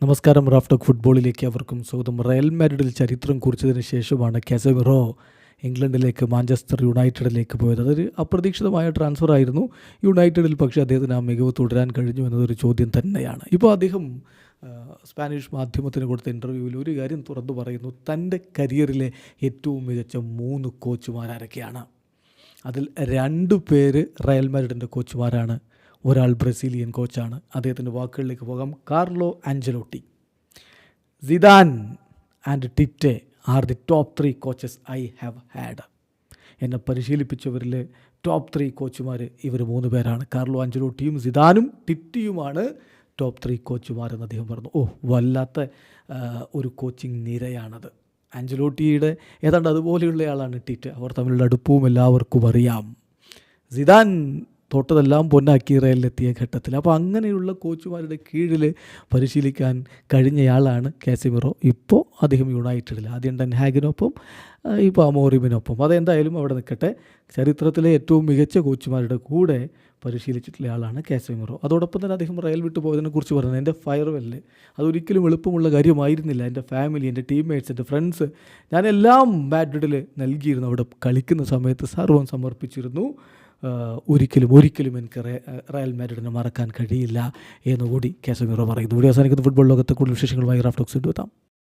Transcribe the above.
നമസ്കാരം. Raf talk ഫുട്ബോളിലേക്ക് അവർക്കും സ്വാഗതം. റയൽ മാഡ്രിഡിൽ ചരിത്രം കുറിച്ചതിന് ശേഷമാണ് കാസമിറോ ഇംഗ്ലണ്ടിലേക്ക് മാഞ്ചസ്റ്റർ യുണൈറ്റഡിലേക്ക് പോയത്. അതൊരു അപ്രതീക്ഷിതമായ ട്രാൻസ്ഫർ ആയിരുന്നു യുണൈറ്റഡിൽ. പക്ഷേ അദ്ദേഹത്തിന് ആ മികവ് തുടരാൻ കഴിഞ്ഞു എന്നതൊരു ചോദ്യം തന്നെയാണ്. ഇപ്പോൾ അദ്ദേഹം സ്പാനിഷ് മാധ്യമത്തിന് കൊടുത്ത ഇൻ്റർവ്യൂവിൽ ഒരു കാര്യം തുറന്നു പറയുന്നു. തൻ്റെ കരിയറിലെ ഏറ്റവും മികച്ച 3 കോച്ചുമാരൊക്കെയാണ്. അതിൽ 2 പേര് റയൽ മാഡ്രിഡിൻ്റെ കോച്ചുമാരാണ്. ഒരാൾ ബ്രസീലിയൻ കോച്ചാണ്. അദ്ദേഹത്തിൻ്റെ വാക്കുകളിലേക്ക് പോകാം. Carlo Ancelotti, Zidane and Tite are the top 3 coaches I have had. എന്നെ പരിശീലിപ്പിച്ചവരിൽ ടോപ്പ് 3 കോച്ചുമാർ ഇവർ 3 പേരാണ്. കാർലോ ആഞ്ചലോട്ടിയും സിദാനും ടിറ്റിയുമാണ് ടോപ്പ് 3 കോച്ചുമാരെന്ന് അദ്ദേഹം പറഞ്ഞു. വല്ലാത്ത ഒരു കോച്ചിങ് നിരയാണത്. ആഞ്ചലോട്ടിയുടെ ഏതാണ്ട് അതുപോലെയുള്ളയാളാണ് ടിറ്റ്. അവർ തമ്മിലുള്ള അടുപ്പവും എല്ലാവർക്കും അറിയാം. സിദാൻ തൊട്ടതെല്ലാം പൊന്നാക്കി റയലിലെത്തിയ ഘട്ടത്തിൽ. അപ്പോൾ അങ്ങനെയുള്ള കോച്ചുമാരുടെ കീഴിൽ പരിശീലിക്കാൻ കഴിഞ്ഞയാളാണ് കാസമിറോ. ഇപ്പോൾ അദ്ദേഹം യുണൈറ്റഡിൽ, ആദ്യം ടെൻ ഹാഗിനൊപ്പം, ഇപ്പോൾ അമോറിമിനൊപ്പം. അതെന്തായാലും അവിടെ നിൽക്കട്ടെ. ചരിത്രത്തിലെ ഏറ്റവും മികച്ച കോച്ചുമാരുടെ കൂടെ പരിശീലിച്ചിട്ടുള്ള ആളാണ് കാസമിറോ. അതോടൊപ്പം തന്നെ അദ്ദേഹം റയൽ വിട്ടു പോയതിനെക്കുറിച്ച് പറഞ്ഞത്, എൻ്റെ ഫയർവെല്ല് അതൊരിക്കലും എളുപ്പമുള്ള കാര്യമായിരുന്നില്ല. എൻ്റെ ഫാമിലി, എൻ്റെ ടീംമേറ്റ്സ്, എൻ്റെ ഫ്രണ്ട്സ്, ഞാനെല്ലാം മാഡ്രിഡിൽ നൽകിയിരുന്നു. അവിടെ കളിക്കുന്ന സമയത്ത് സർവ്വം സമർപ്പിച്ചിരുന്നു. ഒരിക്കലും എനിക്ക് റയൽ മാഡ്രിഡിനെ മറക്കാൻ കഴിയില്ല എന്നുകൂടി കാസമിറോ പറയുന്നു. ഇവിടെ അവസാനിക്കുന്ന ഫുട്ബോൾ ലോകത്തെ കൂടുതൽ വിശേഷങ്ങളുമായി റാഫ് ടോക്സ് എത്താം.